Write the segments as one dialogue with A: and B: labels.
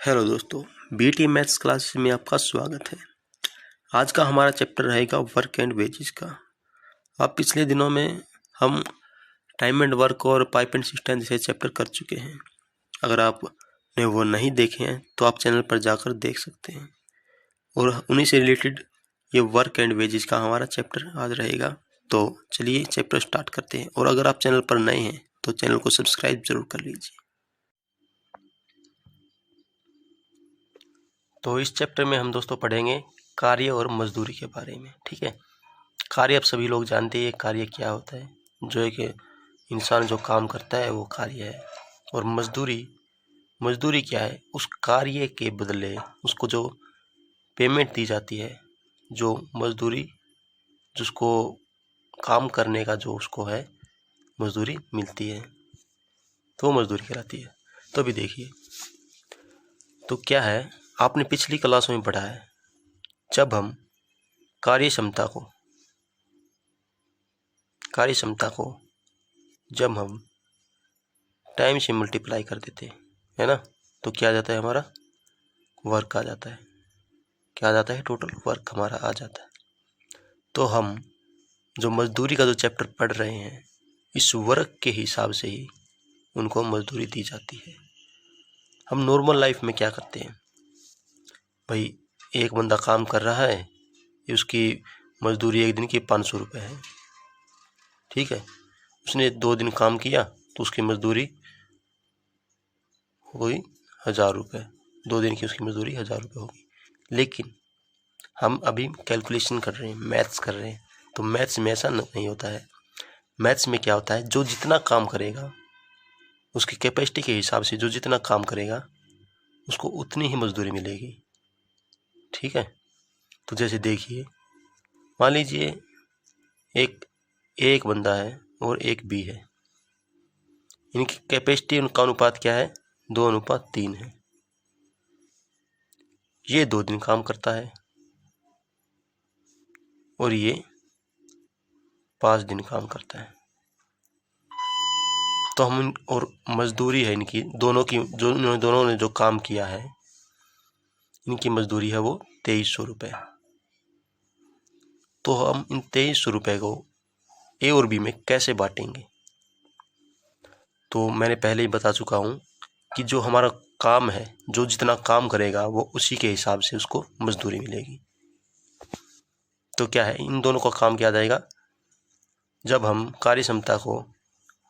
A: Hello दोस्तों, BT maths class में आपका स्वागत है। आज का हमारा चैप्टर रहेगा वर्क एंड वेजेस का। अब पिछले दिनों में हम टाइम एंड वर्क और पाइप एंड सिस्टम जैसे चैप्टर कर चुके हैं। अगर आपने वो नहीं देखे हैं तो आप चैनल पर जाकर देख सकते हैं। और उन्हीं से रिलेटेड ये वर्क एंड वेजेस का हमारा चैप्टर आज रहेगा। तो चलिए चैप्टर स्टार्ट करते हैं। और अगर आप चैनल पर नए हैं तो चैनल को सब्सक्राइब जरूर कर लीजिए। तो इस चैप्टर में हम दोस्तों पढ़ेंगे कार्य और मजदूरी के बारे में। ठीक है, कार्य आप सभी लोग जानते हैं कार्य क्या होता है। जो एक इंसान जो काम करता है वो कार्य है। और मजदूरी क्या है, उस कार्य के बदले उसको जो पेमेंट दी जाती है, जो मजदूरी जिसको काम करने का जो उसको है मजदूरी मिलती है तो मजदूरी कहलाती है। तो अभी देखिए, तो क्या है, आपने पिछली क्लासों में पढ़ा है, जब हम कार्य क्षमता को जब हम टाइम से मल्टीप्लाई कर देते है ना, तो क्या आ जाता है, हमारा वर्क आ जाता है। क्या आ जाता है, टोटल वर्क हमारा आ जाता है। तो हम जो मजदूरी का जो चैप्टर पढ़ रहे हैं, इस वर्क के हिसाब से ही उनको मजदूरी दी जाती है। हम नॉर्मल लाइफ में क्या करते हैं भाई, एक बंदा काम कर रहा है, उसकी मजदूरी एक दिन की 500 रुपये है। ठीक है, उसने 2 दिन काम किया तो उसकी मजदूरी हो गई 1000 रुपये। 2 दिन की उसकी मजदूरी 1000 रुपये होगी। लेकिन हम अभी कैलकुलेशन कर रहे हैं, मैथ्स कर रहे हैं, तो मैथ्स में ऐसा नहीं होता है। मैथ्स में क्या होता है, जो जितना काम करेगा उसकी कैपेसिटी के हिसाब से जो जितना काम करेगा उसको उतनी ही मजदूरी मिलेगी। ठीक है, तो जैसे देखिए, मान लीजिए एक बंदा है और एक बी है। इनकी कैपेसिटी, उनका अनुपात क्या है, 2:3 है। ये 2 दिन काम करता है और ये 5 दिन काम करता है। तो हम, और मजदूरी है इनकी दोनों की, जो दोनों ने जो काम किया है, इनकी मजदूरी है वो 2300 रुपये। तो हम इन 2300 रुपये को ए और बी में कैसे बांटेंगे, तो मैंने पहले ही बता चुका हूँ कि जो हमारा काम है, जो जितना काम करेगा वो उसी के हिसाब से उसको मजदूरी मिलेगी। तो क्या है, इन दोनों का काम किया जाएगा, जब हम कार्य क्षमता को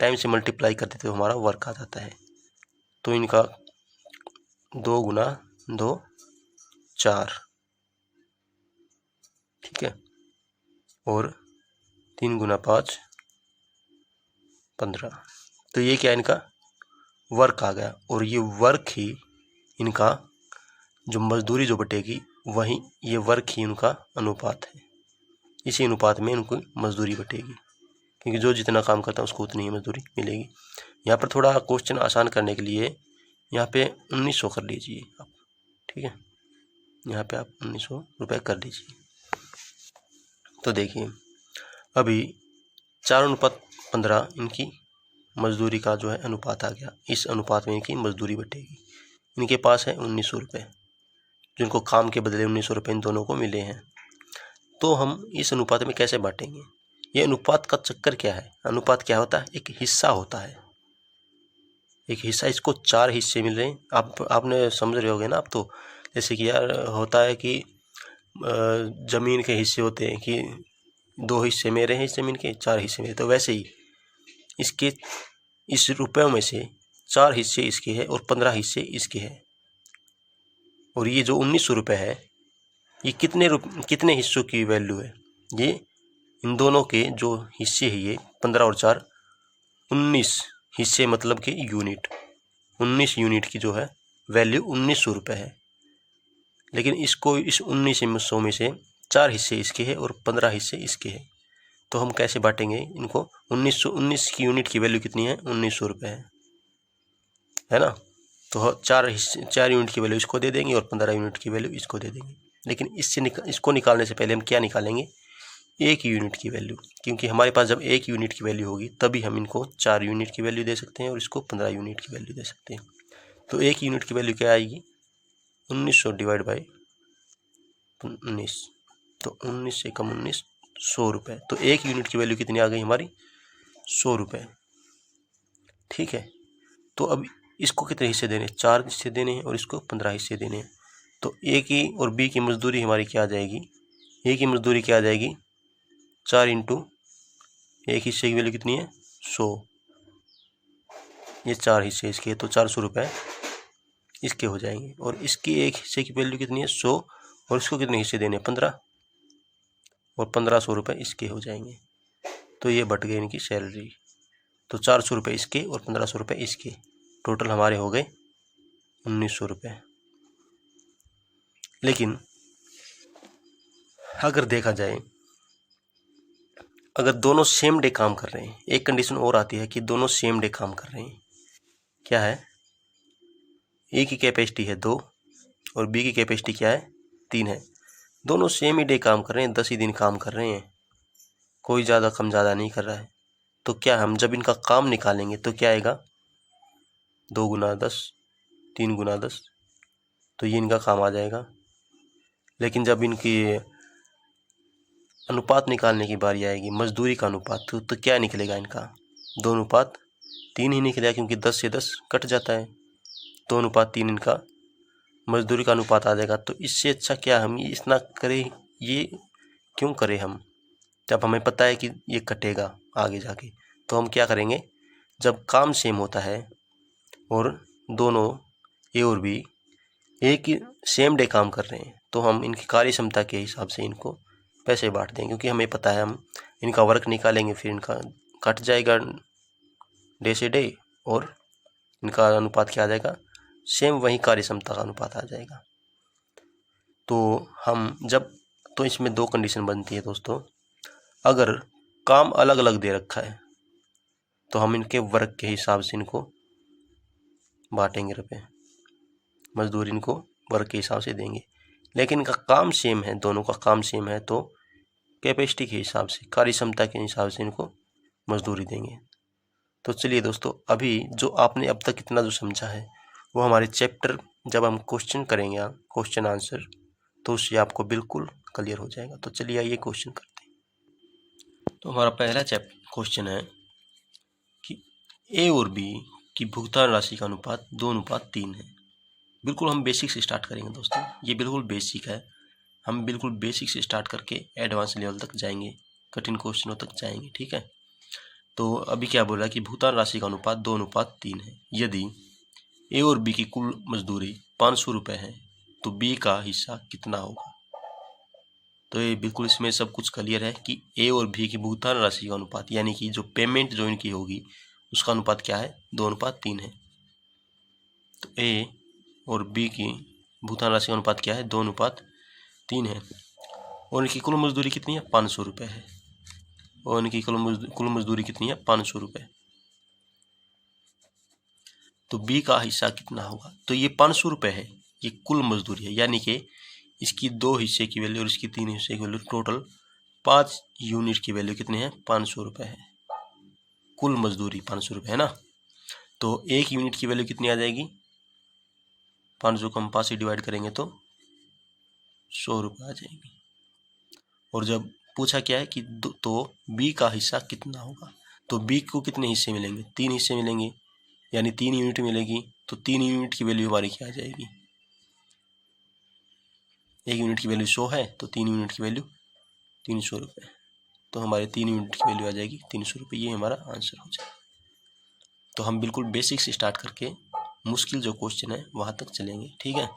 A: टाइम से मल्टीप्लाई करते तो हमारा वर्क आ जाता है। तो इनका 2 गुना 2 4, ठीक है, और 3 गुना 5 15। तो ये क्या, इनका वर्क आ गया। और ये वर्क ही इनका जो मजदूरी जो बटेगी, वही ये वर्क ही उनका अनुपात है। इसी अनुपात में इनको मजदूरी बटेगी, क्योंकि जो जितना काम करता है उसको उतनी ही मजदूरी मिलेगी। यहाँ पर थोड़ा क्वेश्चन आसान करने के लिए यहाँ पे 1900 कर लीजिए आप। ठीक है, यहाँ पे आप 1900 रुपये कर लीजिए। तो देखिए, अभी 4:15 इनकी मजदूरी का जो है अनुपात आ गया। इस अनुपात में इनकी मजदूरी बटेगी। इनके पास है 1900 रुपये, जिनको काम के बदले 1900 रुपये इन दोनों को मिले हैं। तो हम इस अनुपात में कैसे बांटेंगे? ये अनुपात का चक्कर क्या है? अनुपात क्या होता है? एक हिस्सा होता है, एक हिस्सा। इसको 4 हिस्से मिल रहे हैं। आपने समझ रहे होगे ना आप। तो जैसे कि यार होता है कि ज़मीन के हिस्से होते हैं कि 2 हिस्से मेरे हैं इस ज़मीन के, 4 हिस्से मेरे। तो वैसे ही इसके, इस रुपयों में से 4 हिस्से इसके हैं और 15 हिस्से इसके हैं। और ये जो 1900 रुपये है, ये कितने हिस्सों की वैल्यू है? ये इन दोनों के जो हिस्से हैं, ये 15 और 4 19 हिस्से, मतलब कि यूनिट। 19 यूनिट की जो है वैल्यू 1900 रुपये है। लेकिन इसको, इस 1900 में से 4 हिस्से इसके हैं और 15 हिस्से इसके हैं। तो हम कैसे बांटेंगे इनको? 1919 की यूनिट की वैल्यू कितनी है? 1900 रुपये है ना। तो 4 यूनिट की वैल्यू इसको दे देंगे और 15 यूनिट की वैल्यू इसको दे देंगे। लेकिन इसको निकालने से पहले हम क्या निकालेंगे? 1 यूनिट की वैल्यू। क्योंकि हमारे पास जब 1 यूनिट की वैल्यू होगी तभी हम इनको 4 यूनिट की वैल्यू दे सकते हैं और इसको 15 यूनिट की वैल्यू दे सकते हैं। तो 1 यूनिट की वैल्यू क्या आएगी? 1900 डिवाइड बाई 19, तो 19 से कम 19, 100 रुपये। तो एक यूनिट की वैल्यू कितनी आ गई हमारी? 100 रुपये। ठीक है, तो अब इसको कितने हिस्से देने? 4 हिस्से देने हैं और इसको 15 हिस्से देने हैं। तो ए की और बी की मजदूरी हमारी क्या आ जाएगी? ए की मजदूरी क्या आ जाएगी? 4 इंटू एक हिस्से की वैल्यू कितनी है? 100। ये 4 हिस्से इसके, तो 400 रुपये इसके हो जाएंगे। और इसकी एक हिस्से की वैल्यू कितनी है? 100। और इसको कितने हिस्से देने? 15। और 1500 रुपये इसके हो जाएंगे। तो ये बट गए इनकी सैलरी। तो 400 रुपये इसके और 1500 रुपये इसके, टोटल हमारे हो गए 1900 रुपये। लेकिन अगर देखा जाए, अगर दोनों सेम डे काम कर रहे हैं, एक कंडीशन और आती है कि दोनों सेम डे काम कर रहे हैं। क्या है? ए की कैपेसिटी है 2 और बी की कैपेसिटी क्या है? 3 है। दोनों सेम ही डे काम कर रहे हैं, 10 ही दिन काम कर रहे हैं, कोई ज़्यादा कम ज़्यादा नहीं कर रहा है। तो क्या हम जब इनका काम निकालेंगे तो क्या आएगा? 2 गुना 10, 3 गुना 10, तो ये इनका काम आ जाएगा। लेकिन जब इनकी अनुपात निकालने की बारी आएगी, मजदूरी का अनुपात, तो क्या निकलेगा इनका? 2 अनुपात 3 ही निकलेगा, क्योंकि 10 से 10 कट जाता है। 2 अनुपात 3 इनका मजदूरी का अनुपात आ जाएगा। तो इससे अच्छा क्या हम ये इतना करें? ये क्यों करें हम, जब हमें पता है कि ये कटेगा आगे जाके? तो हम क्या करेंगे, जब काम सेम होता है और दोनों ए और बी एक ही सेम डे काम कर रहे हैं, तो हम इनकी कार्य क्षमता के हिसाब से इनको पैसे बांट देंगे, क्योंकि हमें पता है हम इनका वर्क निकालेंगे फिर इनका कट जाएगा डे से डे, और इनका अनुपात क्या आ जाएगा? सेम वही कार्य क्षमता का अनुपात आ जाएगा। तो हम जब, तो इसमें 2 कंडीशन बनती है दोस्तों। अगर काम अलग अलग दे रखा है तो हम इनके वर्क के हिसाब से इनको बांटेंगे रुपए, मजदूरी इनको वर्क के हिसाब से देंगे। लेकिन इनका काम सेम है, दोनों का काम सेम है, तो कैपेसिटी के हिसाब से, कार्य क्षमता के हिसाब से इनको मजदूरी देंगे। तो चलिए दोस्तों, अभी जो आपने अब तक इतना जो समझा है वो हमारे चैप्टर जब हम क्वेश्चन करेंगे, क्वेश्चन आंसर, तो उससे आपको बिल्कुल क्लियर हो जाएगा। तो चलिए आइए क्वेश्चन करते हैं। तो हमारा पहला क्वेश्चन है कि ए और बी की भुगतान राशि का अनुपात 2:3 है। बिल्कुल हम बेसिक से स्टार्ट करेंगे दोस्तों, ये बिल्कुल बेसिक है। हम बिल्कुल बेसिक से स्टार्ट करके एडवांस लेवल तक जाएंगे, कठिन क्वेश्चनों तक जाएंगे। ठीक है, तो अभी क्या बोला कि भुगतान राशि का अनुपात 2:3 है। यदि ए और बी की कुल मजदूरी 500 रुपये है तो बी का हिस्सा कितना होगा? तो ये बिल्कुल इसमें सब कुछ क्लियर है कि ए और बी की भुगतान राशि का अनुपात, यानी कि जो पेमेंट जो इनकी होगी उसका अनुपात क्या है? 2:3 है। तो ए और बी की भुगतान राशि का अनुपात क्या है? 2:3 है। और इनकी कुल मजदूरी कितनी है? 500 रुपये है। और इनकी कुल मजदूरी कितनी है? 500 रुपये। तो बी का हिस्सा कितना होगा? तो ये 500 रुपये है, ये कुल मजदूरी है, यानी कि इसकी 2 हिस्से की वैल्यू और इसकी 3 हिस्से की वैल्यू, टोटल 5 यूनिट की वैल्यू कितनी है? 500 रुपये है। कुल मजदूरी 500 रुपये है ना। तो एक यूनिट की वैल्यू कितनी आ जाएगी? 500 को हम 5 से डिवाइड करेंगे तो 100 रुपये आ जाएगी। और जब पूछा क्या है कि तो बी का हिस्सा कितना होगा, तो बी को कितने हिस्से मिलेंगे? 3 हिस्से मिलेंगे, यानी 3 यूनिट मिलेगी। तो 3 यूनिट की वैल्यू हमारी क्या आ जाएगी? एक यूनिट की वैल्यू 100 है, तो 3 यूनिट की वैल्यू 300 रुपये। तो हमारे 3 यूनिट की वैल्यू आ जाएगी 300 रुपये। ये हमारा आंसर हो जाएगा। तो हम बिल्कुल बेसिक से स्टार्ट करके मुश्किल जो क्वेश्चन है वहाँ तक चलेंगे। ठीक है,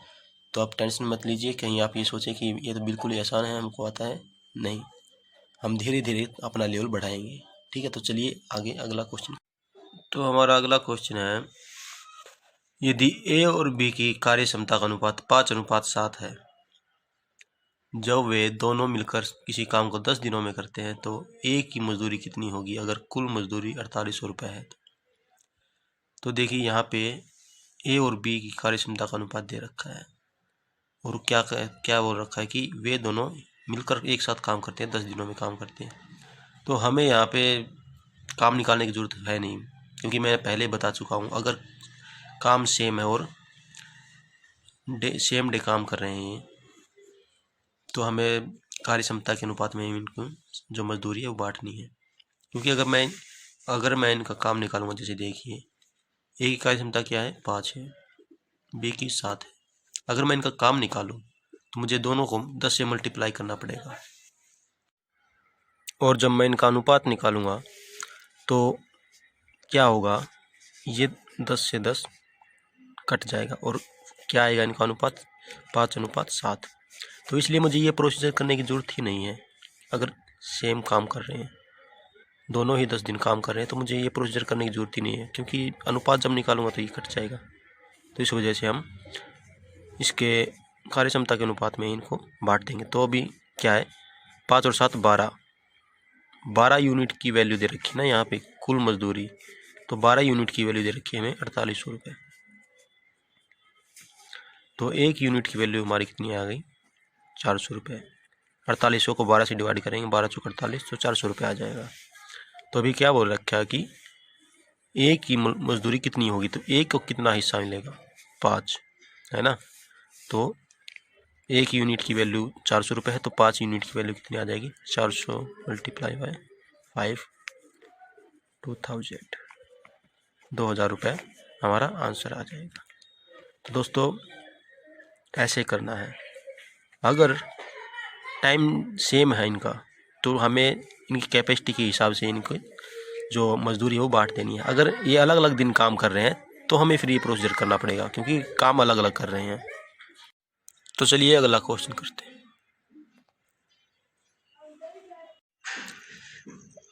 A: तो आप टेंशन मत लीजिए, कहीं आप ये सोचें कि ये तो बिल्कुल ही आसान है, हमको आता है। नहीं, हम धीरे धीरे अपना लेवल बढ़ाएंगे। ठीक है, तो चलिए आगे अगला क्वेश्चन। तो हमारा अगला क्वेश्चन है, यदि ए और बी की कार्य क्षमता का अनुपात 5:7 है, जब वे दोनों मिलकर किसी काम को 10 दिनों में करते हैं तो ए की मजदूरी कितनी होगी अगर कुल मजदूरी 4800 रुपये है? तो देखिए यहाँ पे ए और बी की कार्य क्षमता का अनुपात दे रखा है, और क्या बोल रखा है कि वे दोनों मिलकर एक साथ काम करते हैं, 10 दिनों में काम करते हैं। तो हमें यहाँ पे काम निकालने की ज़रूरत है नहीं, क्योंकि मैं पहले बता चुका हूँ, अगर काम सेम है और सेम डे काम कर रहे हैं ये, तो हमें कार्य क्षमता के अनुपात में इनको जो मजदूरी है वो बांटनी है। क्योंकि अगर मैं इनका काम निकालूंगा, जैसे देखिए ए की कार्य क्षमता क्या है 5 है, बी की 7 है। अगर मैं इनका काम निकालूं तो मुझे दोनों को 10 से मल्टीप्लाई करना पड़ेगा, और जब मैं इनका अनुपात निकालूंगा तो क्या होगा, ये 10 से 10 कट जाएगा और क्या आएगा इनका अनुपात 5:7। तो इसलिए मुझे ये प्रोसीजर करने की ज़रूरत ही नहीं है। अगर सेम काम कर रहे हैं, दोनों ही 10 दिन काम कर रहे हैं, तो मुझे ये प्रोसीजर करने की ज़रूरत ही नहीं है, क्योंकि अनुपात जब निकालूंगा तो ये कट जाएगा। तो इस वजह से हम इसके कार्य क्षमता के अनुपात में इनको बांट देंगे। तो अभी क्या है, 5 और 7 12 यूनिट की वैल्यू दे रखी ना यहाँ पे कुल मजदूरी, तो 12 यूनिट की वैल्यू दे रखी है हमें 4800 रुपये। तो 1 यूनिट की वैल्यू हमारी कितनी आ गई, 400 रुपये। 4800 को 12 से डिवाइड करेंगे, 12 चौक 48, तो 400 रुपये आ जाएगा। तो अभी क्या बोल रखा है कि एक की मजदूरी कितनी होगी, तो एक को कितना हिस्सा मिलेगा 5 है ना। तो 1 यूनिट की वैल्यू 400 रुपये है, तो 5 यूनिट की वैल्यू कितनी आ जाएगी, 400 मल्टीप्लाई बाय 5, 2000 रुपये हमारा आंसर आ जाएगा। तो दोस्तों ऐसे करना है। अगर टाइम सेम है इनका तो हमें इनकी कैपेसिटी के हिसाब से इनको जो मजदूरी है वो बांट देनी है। अगर ये अलग अलग दिन काम कर रहे हैं तो हमें फिर ये प्रोसीजर करना पड़ेगा, क्योंकि काम अलग अलग कर रहे हैं। तो चलिए अगला क्वेश्चन करते हैं।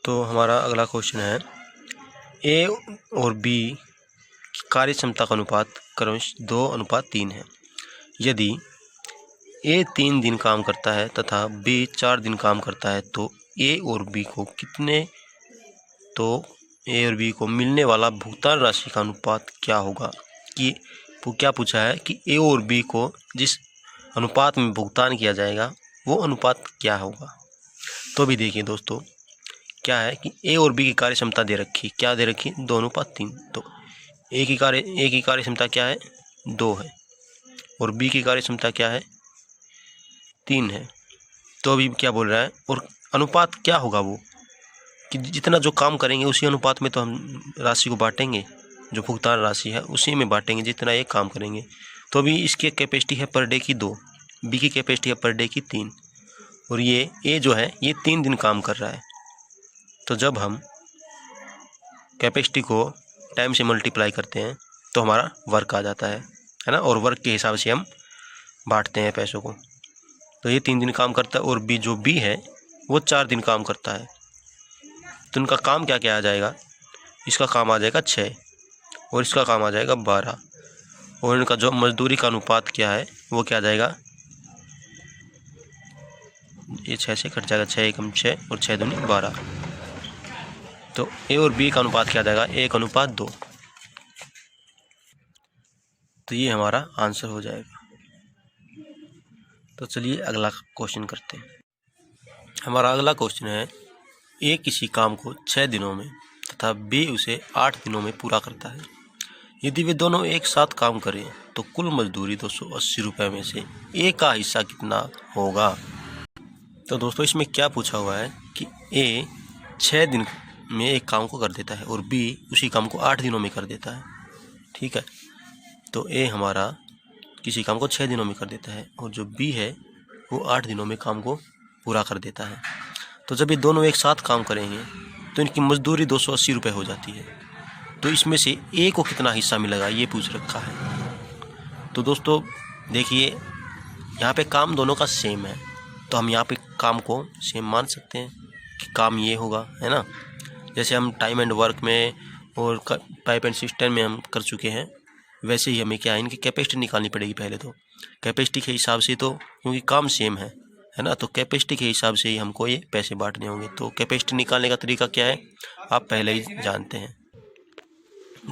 A: तो हमारा अगला क्वेश्चन है, ए और बी की कार्य क्षमता का अनुपात क्रमश 2:3 है। यदि ए 3 दिन काम करता है तथा बी 4 दिन काम करता है, तो ए और बी को मिलने वाला भुगतान राशि का अनुपात क्या होगा। कि वो क्या पूछा है कि ए और बी को जिस अनुपात में भुगतान किया जाएगा वो अनुपात क्या होगा। तो भी देखिए दोस्तों क्या है कि ए और बी की कार्य क्षमता दे रखी, क्या दे रखी, 2:3। तो ए की कार्य क्षमता क्या है, 2 है, और बी की कार्य क्षमता क्या है, 3 है। तो अभी क्या बोल रहा है, और अनुपात क्या होगा वो, कि जितना जो काम करेंगे उसी अनुपात में तो हम राशि को बांटेंगे, जो भुगतान राशि है उसी में बांटेंगे जितना ये काम करेंगे। तो अभी इसकी कैपेसिटी है पर डे की 2, बी की कैपेसिटी है पर डे की 3, और ये ए जो है ये 3 दिन काम कर रहा है। तो जब हम कैपेसिटी को टाइम से मल्टीप्लाई करते हैं तो हमारा वर्क आ जाता है ना, और वर्क के हिसाब से हम बांटते हैं पैसों को। तो ये 3 दिन काम करता है, और बी है वो 4 दिन काम करता है। तो इनका काम क्या क्या आ जाएगा, इसका काम आ जाएगा 6, और इसका काम आ जाएगा 12, और इनका जो मजदूरी का अनुपात क्या है वो क्या आ जाएगा, ये 6 से कट जाएगा, 6 एकम 6 और 6 दूनी 12। तो ए और बी का अनुपात क्या आ जाएगा, 1:2। तो ये हमारा आंसर हो जाएगा। तो चलिए अगला क्वेश्चन करते हैं। हमारा अगला क्वेश्चन है, ए किसी काम को 6 दिनों में तथा बी उसे 8 दिनों में पूरा करता है। यदि वे दोनों एक साथ काम करें तो कुल मजदूरी 280 रुपये में से ए का हिस्सा कितना होगा। तो दोस्तों इसमें क्या पूछा हुआ है कि ए 6 दिन में एक काम को कर देता है और बी उसी काम को 8 दिनों में कर देता है। ठीक है, तो ए हमारा किसी काम को 6 दिनों में कर देता है और जो बी है वो 8 दिनों में काम को पूरा कर देता है। तो जब ये दोनों एक साथ काम करेंगे तो इनकी मजदूरी 280 रुपये हो जाती है। तो इसमें से ए को कितना हिस्सा मिलेगा ये पूछ रखा है। तो दोस्तों देखिए यहाँ पे काम दोनों का सेम है, तो हम यहाँ पे काम को सेम मान सकते हैं कि काम ये होगा, है ना। जैसे हम टाइम एंड वर्क में और पाइप एंड सिस्टम में हम कर चुके हैं, वैसे ही हमें क्या है इनकी कैपेसिटी निकालनी पड़ेगी। पहले तो कैपेसिटी के हिसाब से, तो क्योंकि काम सेम है ना, तो कैपेसिटी के हिसाब से ही हमको ये पैसे बांटने होंगे। तो कैपेसिटी निकालने का तरीका क्या है आप पहले ही जानते हैं।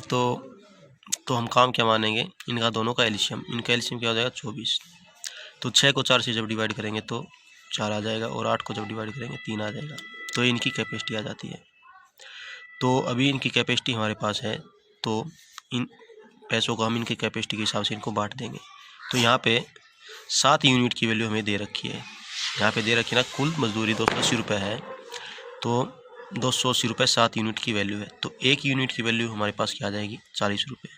A: तो हम काम क्या मानेंगे, इनका दोनों का एलसीएम, इनका एलसीएम क्या हो जाएगा 24। तो 6 को 4 से जब डिवाइड करेंगे तो 4 आ जाएगा, और 8 को जब डिवाइड करेंगे 3 आ जाएगा। तो ये इनकी कैपेसिटी आ जाती है। तो अभी इनकी कैपेसिटी हमारे पास है, तो इन पैसों को हम इनकी कैपेसिटी के हिसाब से इनको बांट देंगे। तो यहाँ पे 7 यूनिट की वैल्यू हमें दे रखी है। यहाँ पे दे रखी है ना, कुल मजदूरी 280 रुपये है, तो 280 रुपये 7 यूनिट की वैल्यू है, तो 1 यूनिट की वैल्यू हमारे पास क्या आ जाएगी, 40 रुपये।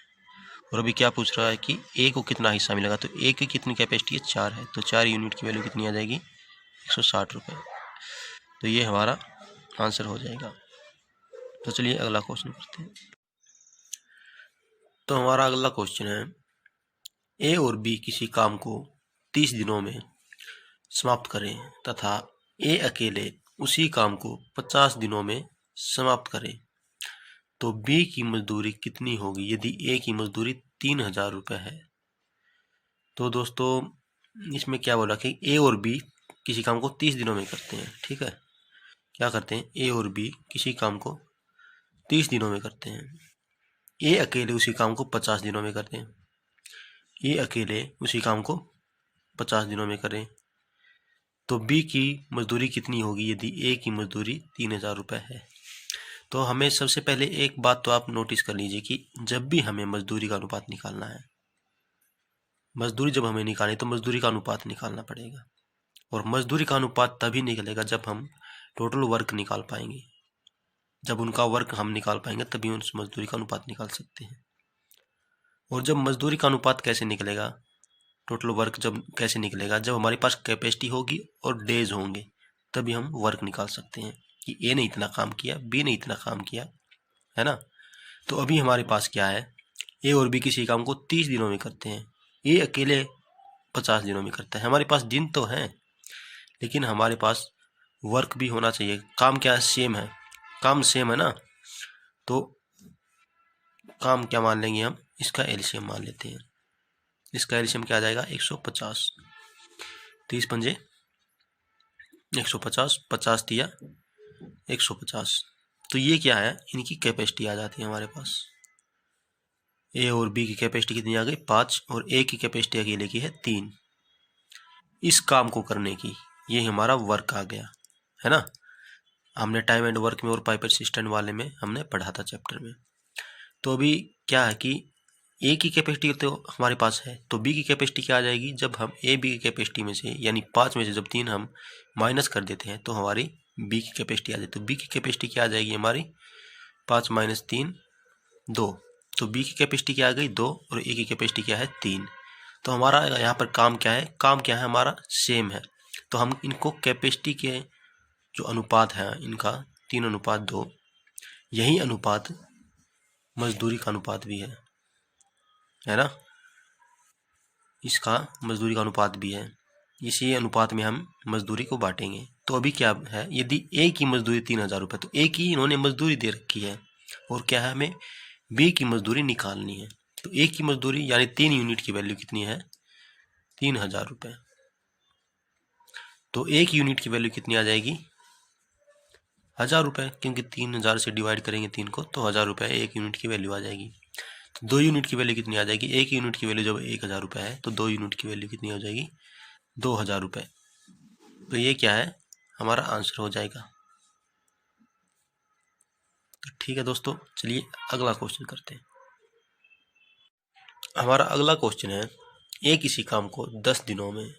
A: और अभी क्या पूछ रहा है कि ए को कितना हिस्सा मिलेगा, तो ए की कितनी कैपेसिटी है, 4 है, तो 4 यूनिट की वैल्यू कितनी आ जाएगी, 160 रुपये। तो ये हमारा आंसर हो जाएगा। तो चलिए अगला क्वेश्चन करते हैं। तो हमारा अगला क्वेश्चन है, ए और बी किसी काम को 30 दिनों में समाप्त करें तथा ए अकेले उसी काम को 50 दिनों में समाप्त करें, तो बी की मजदूरी कितनी होगी यदि ए की मजदूरी 3000 रुपये है। तो दोस्तों इसमें क्या बोला कि ए और बी किसी काम को 30 दिनों में करते हैं, ठीक है। क्या करते हैं, ए और बी किसी काम को 30 दिनों में करते हैं, ए अकेले उसी काम को 50 दिनों में करते हैं, ए अकेले उसी काम को 50 दिनों में करें, तो बी की मजदूरी कितनी होगी यदि ए की मजदूरी 3000 रुपये है। तो हमें सबसे पहले एक बात तो आप नोटिस कर लीजिए कि जब भी हमें मजदूरी का अनुपात निकालना है, मजदूरी जब हमें निकालनी तो मजदूरी का अनुपात निकालना पड़ेगा। और मजदूरी का अनुपात तभी निकलेगा जब हम टोटल वर्क निकाल पाएंगे, जब उनका वर्क हम निकाल पाएंगे तभी उस मजदूरी का अनुपात निकाल सकते हैं। और जब मजदूरी का अनुपात कैसे निकलेगा, टोटल वर्क जब कैसे निकलेगा, जब हमारे पास कैपेसिटी होगी और डेज होंगे तभी हम वर्क निकाल सकते हैं कि ए ने इतना काम किया, बी ने इतना काम किया, है ना। तो अभी हमारे पास क्या है, ए और बी किसी काम को 30 दिनों में करते हैं, ए अकेले 50 दिनों में करता है। हमारे पास दिन तो हैं लेकिन हमारे पास वर्क भी होना चाहिए। काम क्या है, सेम है, काम सेम है ना, तो काम क्या मान लेंगे हम, इसका एलसीएम मान लेते हैं। इसका एलसीएम क्या आ जाएगा, 150, 30 पंजे 150, 50 दिया 150। तो ये क्या है, इनकी कैपेसिटी आ जाती है हमारे पास। ए और बी की कैपेसिटी कितनी आ गई, 5, और ए की कैपेसिटी अकेले की है 3। इस काम को करने की ये हमारा वर्क आ गया, है ना। हमने टाइम एंड वर्क में और पाइप असिस्टेंट वाले में हमने पढ़ा था चैप्टर में। तो अभी क्या है कि ए की कैपेसिटी तो हमारे पास है, तो बी की कैपेसिटी क्या आ जाएगी, जब हम ए बी की कैपेसिटी में से यानी 5 में से जब 3 हम माइनस कर देते हैं तो हमारी बी की कैपेसिटी आ जाती है। तो बी की कैपेसिटी क्या आ जाएगी हमारी, 5 - 3 2। तो बी की कैपेसिटी क्या आ गई, 2, और ए की कैपेसिटी क्या है, 3। तो हमारा यहाँ पर काम क्या है, काम क्या है हमारा सेम है। तो हम इनको कैपेसिटी के जो अनुपात है इनका 3:2, यही अनुपात मजदूरी का अनुपात भी है ना, इसका मजदूरी का अनुपात भी है। इसी अनुपात में हम मजदूरी को बांटेंगे। तो अभी क्या है, यदि ए की मजदूरी 3000 रुपये, तो ए की इन्होंने मजदूरी दे रखी है और क्या है, हमें बी की मजदूरी निकालनी है। तो ए की मजदूरी यानी 3 यूनिट की वैल्यू कितनी है, 3000 रुपये। तो एक यूनिट की वैल्यू कितनी आ जाएगी, 1000 रुपये, क्योंकि 3000 से डिवाइड करेंगे 3 को तो 1000 रुपये एक यूनिट की वैल्यू आ जाएगी। तो 2 यूनिट की वैल्यू कितनी आ जाएगी, एक यूनिट की वैल्यू जब 1000 रुपये है तो 2 यूनिट की वैल्यू कितनी हो जाएगी, 2000 रुपये। तो ये क्या है, हमारा आंसर हो जाएगा। तो ठीक है दोस्तों, चलिए अगला क्वेश्चन करते हैं। हमारा अगला क्वेश्चन है, ए किसी काम को 10 दिनों में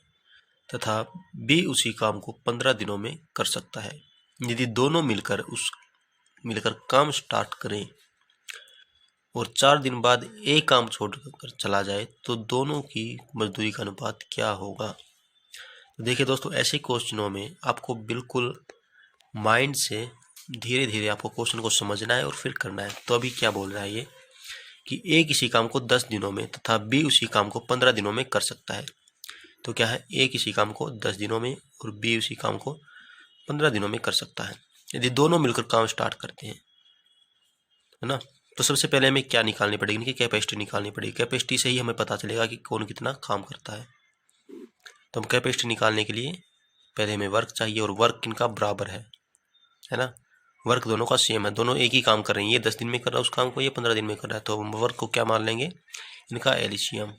A: तथा बी उसी काम को 15 दिनों में कर सकता है। यदि दोनों मिलकर काम स्टार्ट करें और 4 दिन बाद ए काम छोड़कर चला जाए तो दोनों की मजदूरी का अनुपात क्या होगा। तो देखिए दोस्तों, ऐसे क्वेश्चनों में आपको बिल्कुल माइंड से धीरे धीरे आपको क्वेश्चन को समझना है और फिर करना है। तो अभी क्या बोल रहा है ये कि ए किसी काम को 10 दिनों में तथा बी उसी काम को 15 दिनों में कर सकता है। तो क्या है, ए किसी काम को 10 दिनों में और बी उसी काम को 15 दिनों में कर सकता है यदि दोनों मिलकर काम स्टार्ट करते हैं, है ना। तो सबसे पहले हमें क्या निकालनी पड़ेगी, इनकी कैपेसिटी निकालनी पड़ेगी। कैपेसिटी से ही हमें पता चलेगा कि कौन कितना काम करता है। तो हम कैपेसिटी निकालने के लिए पहले हमें वर्क चाहिए और वर्क इनका बराबर है ना। वर्क दोनों का सेम है, दोनों एक ही काम कर रहे हैं। ये 10 दिन में कर रहा है उस काम को, ये 15 दिन में कर रहा है। तो हम वर्क को क्या मान लेंगे, इनका एलसीएम।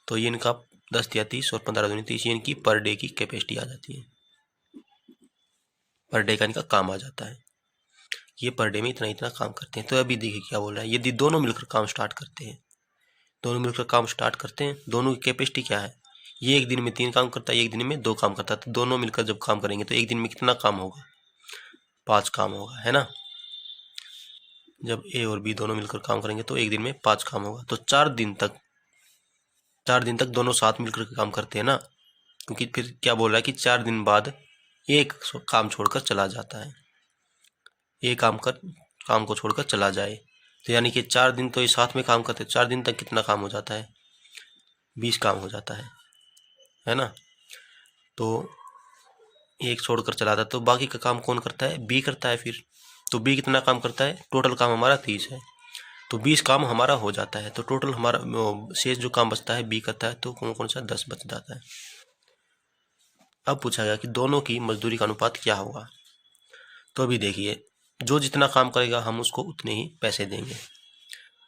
A: तो ये इनका 10 या 30 और 15 दूनी 30, ये इनकी पर डे की कैपेसिटी आ जाती है। पर डे का इनका काम आ जाता है, ये पर डे में इतना इतना काम करते हैं। तो अभी देखिए क्या बोल रहा है, यदि दोनों मिलकर काम स्टार्ट करते हैं दोनों मिलकर काम स्टार्ट करते हैं। दोनों की कैपेसिटी क्या है, ये एक दिन में 3 काम करता है, एक दिन में 2 काम करता है। तो दोनों मिलकर जब काम करेंगे तो एक दिन में कितना काम होगा, 5 काम होगा, है ना। जब ए और बी दोनों मिलकर काम करेंगे तो एक दिन में 5 काम होगा। तो 4 दिन तक दोनों साथ मिलकर काम करते हैं ना, क्योंकि फिर क्या बोल रहा है कि 4 दिन बाद एक काम छोड़कर चला जाता है, एक काम को छोड़कर चला जाए। तो यानी कि 4 दिन तो ये साथ में काम करते हैं, 4 दिन तक कितना काम हो जाता है, 20 काम हो जाता है ना। तो एक छोड़कर चला जाता है, तो बाकी का काम कौन करता है, बी करता है फिर। तो बी कितना काम करता है, टोटल काम हमारा 30 है, तो 20 काम हमारा हो जाता है। तो टोटल हमारा शेष जो काम बचता है बी करता है, तो कौन कौन सा 10 बच जाता है। अब पूछा गया कि दोनों की मजदूरी का अनुपात क्या होगा। तो अभी देखिए, जो जितना काम करेगा हम उसको उतने ही पैसे देंगे।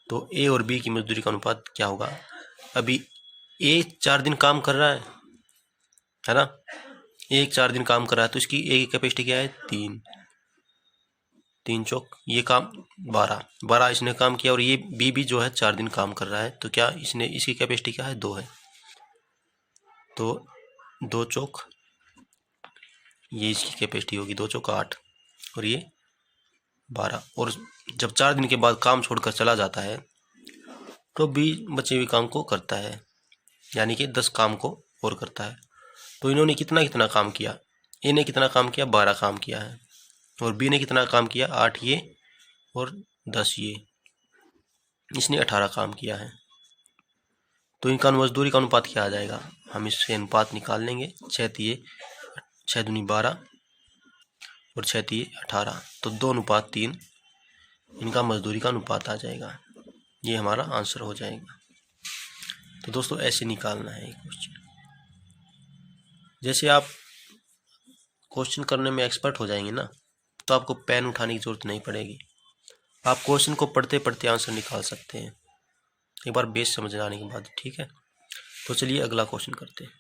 A: तो ए और बी की मजदूरी का अनुपात क्या होगा। अभी ए 4 दिन काम कर रहा है ना, एक 4 दिन काम कर रहा है, तो इसकी ए की कैपेसिटी क्या है, 3 चौक ये काम 12 इसने काम किया, और ये बी भी जो है 4 दिन काम कर रहा है। तो क्या इसकी कैपेसिटी क्या है, 2 है। तो 2 चौक ये इसकी कैपेसिटी होगी, 2 चौक 8 और ये 12। और जब 4 दिन के बाद काम छोड़कर चला जाता है तो बी बचे हुए काम को करता है, यानी कि 10 काम को और करता है। तो इन्होंने कितना काम किया, ए ने कितना काम किया, 12 काम किया है, और बी ने कितना काम किया, 8 ये और 10 ये, इसने 18 काम किया है। तो इनका मजदूरी का अनुपात क्या आ जाएगा, हम इससे अनुपात निकाल लेंगे। 6 दूनी 12 और 6 तिये 18, तो 2:3 इनका मजदूरी का अनुपात आ जाएगा। ये हमारा आंसर हो जाएगा। तो दोस्तों ऐसे निकालना है क्वेश्चन। जैसे आप क्वेश्चन करने में एक्सपर्ट हो जाएंगे ना, तो आपको पेन उठाने की जरूरत नहीं पड़ेगी, आप क्वेश्चन को पढ़ते पढ़ते आंसर निकाल सकते हैं, एक बार बेस समझ आने के बाद, ठीक है। तो चलिए अगला क्वेश्चन करते हैं।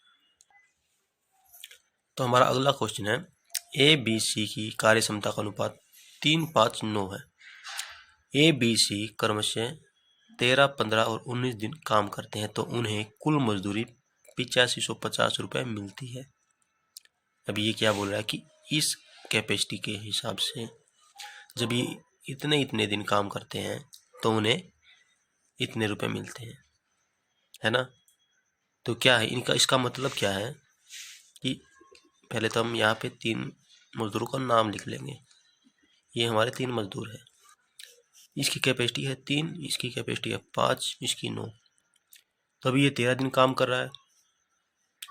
A: तो हमारा अगला क्वेश्चन है, ए बी सी की कार्य क्षमता का अनुपात 3, 5, 9 है। ए बी सी क्रमशः 13, 15 और 19 दिन काम करते हैं, तो उन्हें कुल मजदूरी 8550 रुपये मिलती है। अब ये क्या बोल रहा है कि इस कैपेसिटी के हिसाब से जब ये इतने दिन काम करते हैं तो उन्हें इतने रुपए मिलते हैं, है ना। तो क्या है इसका मतलब क्या है कि पहले तो हम यहाँ पे 3 मजदूरों का नाम लिख लेंगे। ये हमारे 3 मजदूर है, इसकी कैपेसिटी है 3, इसकी कैपेसिटी है 5, इसकी 9। तो अभी ये 13 दिन काम कर रहा है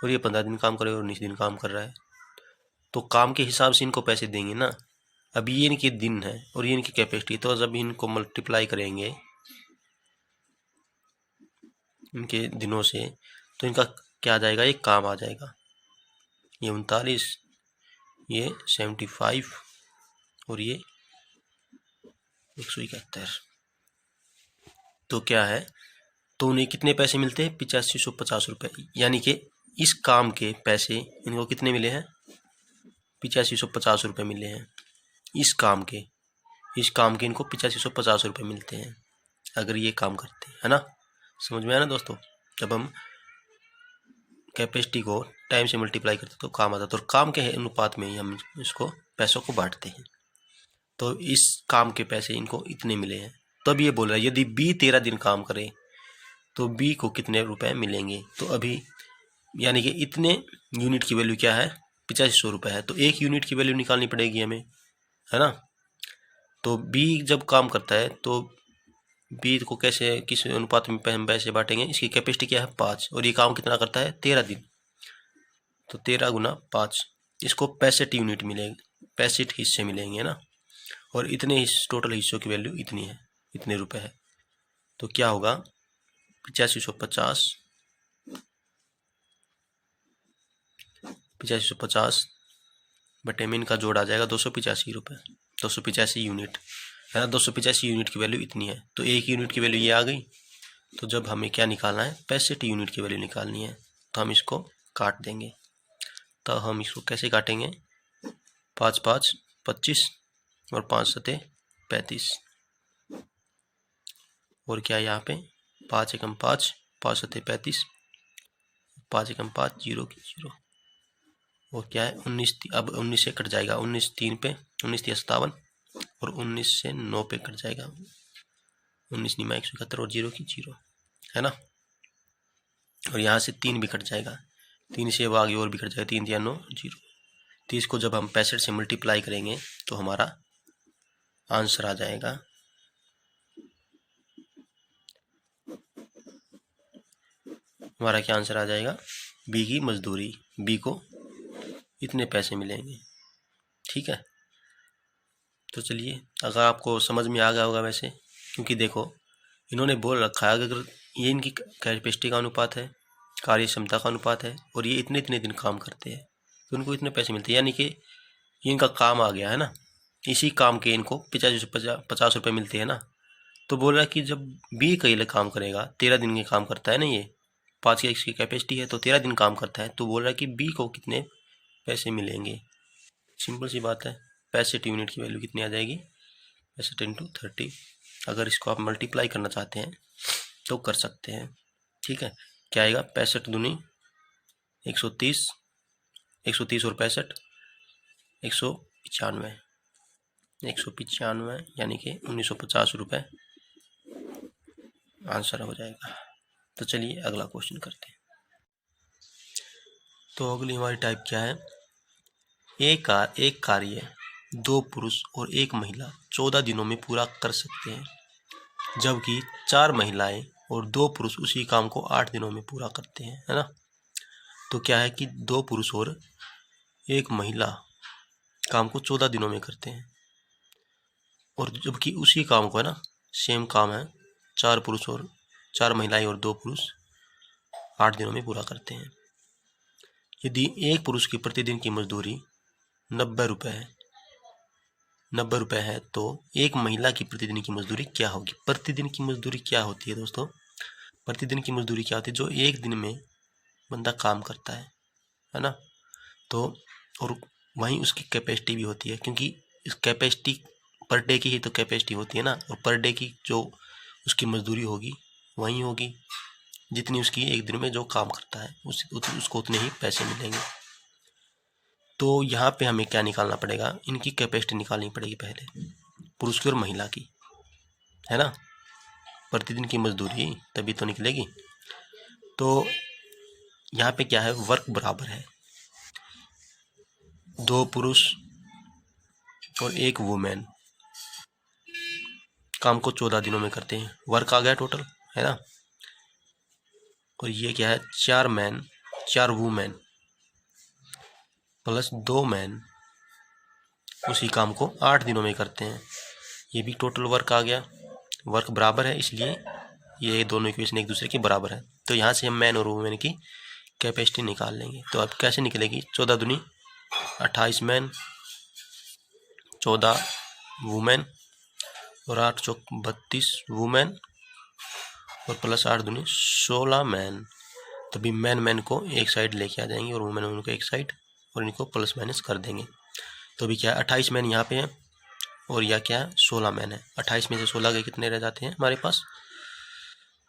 A: और ये 15 दिन काम कर रहा है और 19 दिन काम कर रहा है। तो काम के हिसाब से इनको पैसे देंगे ना। अभी ये इनके दिन है और ये इनकी कैपेसिटी, तो जब इनको मल्टीप्लाई करेंगे इनके दिनों से तो इनका क्या आ जाएगा, ये काम आ जाएगा। ये 39, ये 75 और ये 171। तो क्या है, तो उन्हें कितने पैसे मिलते हैं, 8550 रुपये। यानी कि इस काम के पैसे इनको कितने मिले हैं, 8550 रुपये मिले हैं। इस काम के इनको 8550 रुपये मिलते हैं अगर ये काम करते हैं, है ना। समझ में आया ना दोस्तों। जब हम कैपेसिटी को टाइम से मल्टीप्लाई करते तो काम आता है, तो काम के अनुपात में ही हम इसको पैसों को बांटते हैं। तो इस काम के पैसे इनको इतने मिले हैं। तो अब ये बोल रहा है यदि बी 13 दिन काम करे तो बी को कितने रुपए मिलेंगे। तो अभी यानी कि इतने यूनिट की वैल्यू क्या है, 8500 रुपये है, तो 1 यूनिट की वैल्यू निकालनी पड़ेगी हमें, है ना। तो बी जब काम करता है तो बी को किस अनुपात में हम पैसे बांटेंगे, इसकी कैपेसिटी क्या है 5 और ये काम कितना करता है 13 दिन, तो 13 गुना 5, इसको 65 यूनिट मिलेंगे, 65 हिस्से मिलेंगे ना। और इतने टोटल हिस्सों की वैल्यू इतनी है, इतने रुपए है। तो क्या होगा 8550 बटे में इनका जोड़ आ जाएगा 285 रुपये, 285 यूनिट है ना। 285 यूनिट की वैल्यू इतनी है, तो 1 यूनिट की वैल्यू ये आ गई। तो जब हमें क्या निकालना है, 65 यूनिट की वैल्यू निकालनी है, तो हम इसको काट देंगे। तो हम इसको कैसे काटेंगे, 5, 5, 25 और 5 सते 35 और क्या यहाँ पे 5 एकम 5, 5 सत्ते 35, 5 एकम 5, 0 की 0। और क्या है 19, अब 19 से कट जाएगा, 19 3 पे, 19 3 57, और 19 से 9 पे कट जाएगा, 19 निमा 171 और 0 की 0, है ना। और यहाँ से 3 भी कट जाएगा, 3 से अब आगे और भी कट जाएगा, 3 3 9 0। तो इसको जब हम 65 से मल्टीप्लाई करेंगे तो हमारा आंसर आ जाएगा, हमारा क्या आंसर आ जाएगा, बी की मजदूरी, बी को इतने पैसे मिलेंगे। ठीक है, तो चलिए, अगर आपको समझ में आ गया होगा वैसे, क्योंकि देखो इन्होंने बोल रखा है अगर ये इनकी कैपेसिटी का अनुपात है, कार्य क्षमता का अनुपात है, और ये इतने इतने दिन काम करते हैं तो उनको इतने पैसे मिलते हैं, यानी कि ये इनका काम आ गया है ना, इसी काम के इनको 50 रुपये मिलते हैं ना। तो बोल रहा है कि जब बी अकेले काम करेगा, 13 दिन के काम करता है ना, ये 5 की इसकी कैपेसिटी है तो 13 दिन काम करता है, तो बोल रहा है कि बी को कितने पैसे मिलेंगे। सिंपल सी बात है, 65 यूनिट की वैल्यू कितनी आ जाएगी, 65 इंटू 30। अगर इसको आप मल्टीप्लाई करना चाहते हैं तो कर सकते हैं। ठीक है, क्या आएगा, 65 दूनी 130, 130 और 65 195, 195 यानी कि 1950 रुपये आंसर हो जाएगा। तो चलिए अगला क्वेश्चन करते हैं। तो अगली हमारी टाइप क्या है, एक कार्य 2 पुरुष और 1 महिला 14 दिनों में पूरा कर सकते हैं, जबकि 4 महिलाएं और 2 पुरुष उसी काम को 8 दिनों में पूरा करते हैं, है ना। तो क्या है कि 2 पुरुष और 1 महिला काम को 14 दिनों में करते हैं, और जबकि उसी काम को, है ना, सेम काम है, 4 पुरुष और 4 महिलाएं और 2 पुरुष 8 दिनों में पूरा करते हैं। यदि एक पुरुष की प्रतिदिन की मजदूरी 90 रुपये है, 90 रुपये है, तो एक महिला की प्रतिदिन की मजदूरी क्या होगी। प्रतिदिन की मजदूरी क्या होती है दोस्तों, प्रतिदिन की मजदूरी क्या होती है, जो एक दिन में बंदा काम करता है ना। तो और वहीं उसकी कैपेसिटी भी होती है, क्योंकि इस कैपेसिटी पर डे की ही तो कैपेसिटी होती है ना, और पर डे की जो उसकी मजदूरी होगी वहीं होगी, जितनी उसकी एक दिन में जो काम करता है उसको उतने ही पैसे मिलेंगे। तो यहाँ पे हमें क्या निकालना पड़ेगा, इनकी कैपेसिटी निकालनी पड़ेगी पहले, पुरुष की और महिला की, है ना, प्रतिदिन की मजदूरी तभी तो निकलेगी। तो यहाँ पे क्या है, वर्क बराबर है, 2 पुरुष और 1 वुमेन काम को 14 दिनों में करते हैं, वर्क आ गया टोटल, है ना। और ये क्या है, 4 मैन 4 वुमेन प्लस 2 मैन उसी काम को 8 दिनों में करते हैं, ये भी टोटल वर्क आ गया। वर्क बराबर है, इसलिए ये दोनों इक्वेशन एक दूसरे के बराबर है। तो यहाँ से हम मैन और वुमेन की कैपेसिटी निकाल लेंगे। तो अब कैसे निकलेगी, 14 दूनी 28 मैन, 14 वुमेन और 8 चौक 32 वुमेन, और प्लस 8 दूनी 16 मैन। तभी मैन को एक साइड लेके आ जाएंगे और वुमेन को एक साइड, और इनको प्लस माइनस कर देंगे। तो अभी क्या है, 28 मैन यहाँ पे है और यह क्या है, 16 मैन है। 28 में से 16 गए, कितने रह जाते हैं हमारे पास,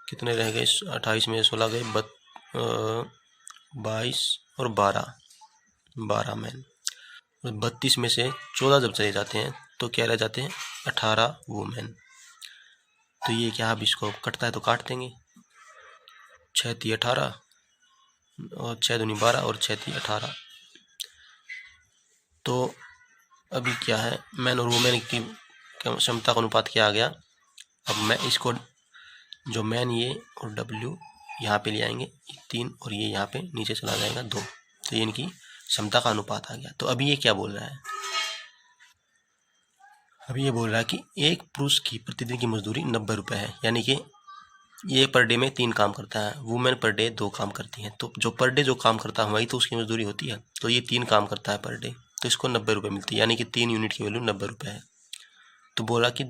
A: कितने रह गए, 28 में से 16 गए 22 और 12 मैन। 32 में से 14 जब चले जाते हैं तो क्या रह जाते हैं, 18 वुमेन। तो ये क्या, अब इसको कटता है तो काट देंगे, 6 3 18 और 6 दूनी 12 और 6 3 18। तो अभी क्या है, मैन और वुमेन की क्षमता का अनुपात क्या आ गया। अब मैं इसको जो मैन ये और डब्ल्यू यहाँ पे ले आएंगे 3, और ये यहाँ पे नीचे चला जाएगा 2, तो ये इनकी क्षमता का अनुपात आ गया। तो अभी ये क्या बोल रहा है, अभी ये बोल रहा है कि एक पुरुष की प्रतिदिन की मजदूरी 90 रुपये है, यानी कि ये पर डे में 3 काम करता है, वुमेन पर डे 2 काम करती हैं। तो जो पर डे जो काम करता है वही तो उसकी मजदूरी होती है। तो ये 3 काम करता है पर डे, तो इसको 90 रुपये मिलती है, यानी कि 3 यूनिट की वैल्यू 90 रुपये है। तो बोला कि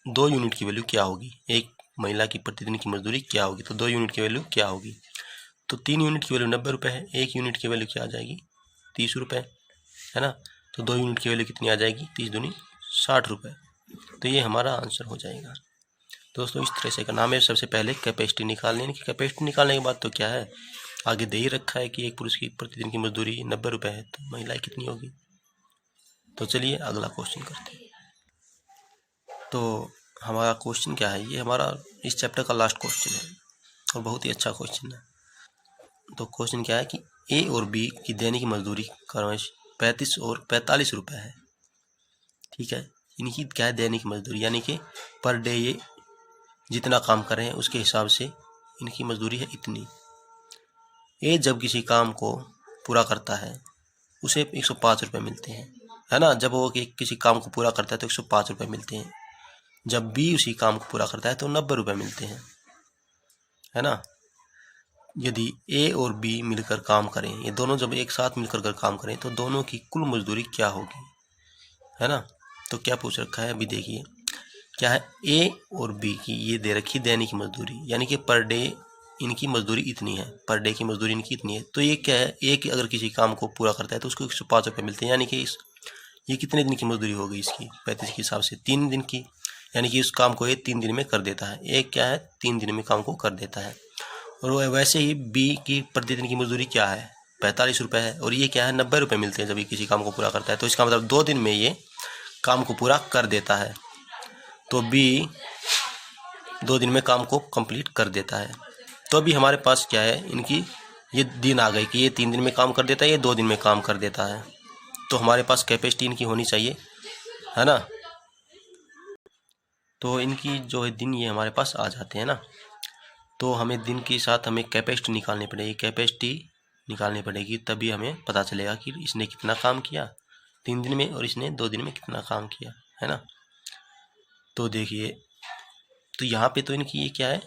A: 2 यूनिट की वैल्यू क्या होगी, एक महिला की प्रतिदिन की मजदूरी क्या होगी, तो 2 यूनिट की वैल्यू क्या होगी। तो 3 यूनिट की वैल्यू 90 रुपये है, 1 यूनिट की वैल्यू क्या आ जाएगी, 30 रुपये, है ना। तो 2 यूनिट की वैल्यू कितनी आ जाएगी, 30 दूनी 60 रुपये। तो ये हमारा आंसर हो जाएगा। दोस्तों इस तरह से करना। हमें सबसे पहले कैपेसिटी निकालनी है। कैपेसिटी निकालने के बाद तो क्या है, आगे दे ही रखा है कि एक पुरुष की प्रतिदिन की मजदूरी 90 रुपये है, तो महिलाएं कितनी होगी। तो चलिए अगला क्वेश्चन करते हैं। तो हमारा क्वेश्चन क्या है, ये हमारा इस चैप्टर का लास्ट क्वेश्चन है और बहुत ही अच्छा क्वेश्चन है। तो क्वेश्चन क्या है कि ए और बी की दैनिक मजदूरी क्रमश 35 और 45 रुपये है। ठीक है, इनकी क्या है दैनिक मजदूरी, यानी कि पर डे ये जितना काम कर रहे हैं उसके हिसाब से इनकी मजदूरी है इतनी। ए जब किसी काम को पूरा करता है उसे 105 रुपये मिलते हैं, है ना। जब वो किसी काम को पूरा करता है तो 105 रुपये मिलते हैं। जब बी उसी काम को पूरा करता है तो 90 रुपये मिलते हैं, है ना। यदि ए और बी मिलकर काम करें, ये दोनों जब एक साथ मिलकर काम करें तो दोनों की कुल मजदूरी क्या होगी, है ना। तो क्या पूछ रखा है, अभी देखिए क्या है, ए और बी की ये दे रखी दैनिक मजदूरी, यानी कि पर डे इनकी मजदूरी इतनी है, पर डे की मजदूरी इनकी इतनी है। तो ये क्या है, एक अगर किसी काम को पूरा करता है तो उसको 105 रुपये मिलते हैं, यानी कि ये कितने दिन की मजदूरी हो गई इसकी 35 के हिसाब से 3 दिन की, यानी कि उस काम को ये 3 दिन में कर देता है। एक क्या है 3 दिन में काम को कर देता है। और वैसे ही बी की प्रतिदिन की मजदूरी क्या है 45 रुपये है, और ये क्या है 90 रुपये मिलते हैं जब ये किसी काम को पूरा करता है। तो इसका मतलब 2 दिन में ये काम को पूरा कर देता है। तो बी 2 दिन में काम को कंप्लीट कर देता है। तो अभी हमारे पास क्या है, इनकी ये दिन आ गए कि ये 3 दिन में काम कर देता है, ये 2 दिन में काम कर देता है। तो हमारे पास कैपेसिटी इनकी होनी चाहिए, है ना। तो इनकी जो है दिन ये हमारे पास आ जाते हैं ना। तो हमें दिन के साथ हमें कैपेसिटी निकालनी पड़ेगी, कैपेसिटी निकालनी पड़ेगी, तभी हमें पता चलेगा कि इसने कितना काम किया 3 दिन में और इसने 2 दिन में कितना काम किया, है ना। तो देखिए, तो यहाँ पे तो इनकी ये क्या है,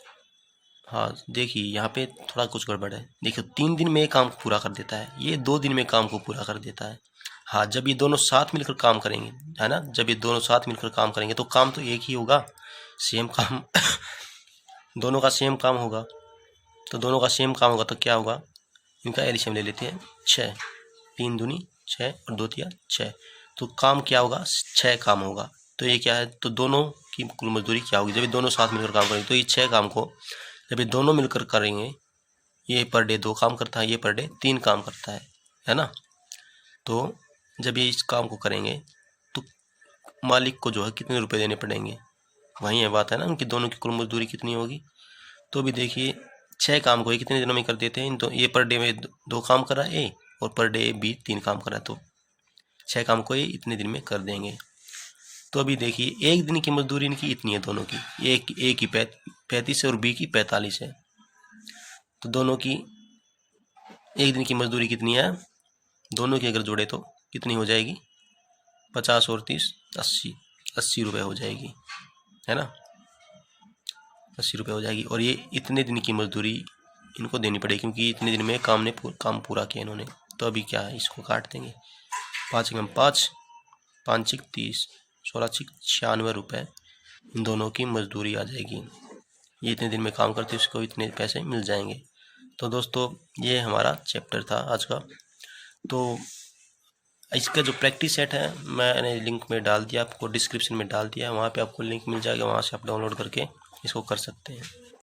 A: हाँ देखिए यहाँ पे थोड़ा कुछ गड़बड़ है। देखिए 3 दिन में काम पूरा कर देता है, ये 2 दिन में काम को पूरा कर देता है। हाँ, जब ये दोनों साथ मिलकर काम करेंगे, है ना, जब ये दोनों साथ मिलकर काम करेंगे तो काम तो एक ही होगा, सेम काम दोनों का सेम काम होगा। तो दोनों का सेम काम होगा तो क्या होगा, इनका एलसीएम ले लेते हैं 6, 3 दूनी 6 और 2 तिया 6। तो काम क्या होगा 6 काम होगा। तो ये क्या है, तो दोनों की कुल मजदूरी क्या होगी, जब ये दोनों साथ मिलकर काम करेंगे तो ये 6 काम को जब ये दोनों मिलकर करेंगे, ये पर डे 2 काम करता है, ये पर डे 3 काम करता है ना। तो जब ये इस काम को करेंगे तो मालिक को जो है कितने रुपए देने पड़ेंगे, वही है बात, है ना, उनकी दोनों की कुल मजदूरी कितनी होगी। तो अभी देखिए 6 काम को ये कितने दिनों में कर देते हैं, तो ये पर डे में 2 काम कर रहा है ए, और पर डे बी 3 काम कर रहा है, तो 6 काम को ये इतने दिन में कर देंगे। तो अभी देखिए एक दिन की मजदूरी इनकी इतनी है दोनों की, ए की 35 है और बी की 45 है। तो दोनों की एक दिन की मजदूरी कितनी है, दोनों की अगर जोड़े तो कितनी हो जाएगी, 50 और 30 80 रुपये हो जाएगी, है ना, 80 रुपये हो जाएगी। और ये इतने दिन की मजदूरी इनको देनी पड़ेगी क्योंकि इतने दिन में काम पूरा किया इन्होंने। तो अभी क्या है, इसको काट देंगे, 5 में 5, 5 छिक 30, 16 छिक 96 रुपये इन दोनों की मजदूरी आ जाएगी। ये इतने दिन में काम करते उसको इतने पैसे मिल जाएंगे। तो दोस्तों ये हमारा चैप्टर था आज का। तो इसका जो प्रैक्टिस सेट है मैंने लिंक में डाल दिया, आपको डिस्क्रिप्शन में डाल दिया, वहाँ पे आपको लिंक मिल जाएगा, वहाँ से आप डाउनलोड करके इसको कर सकते हैं।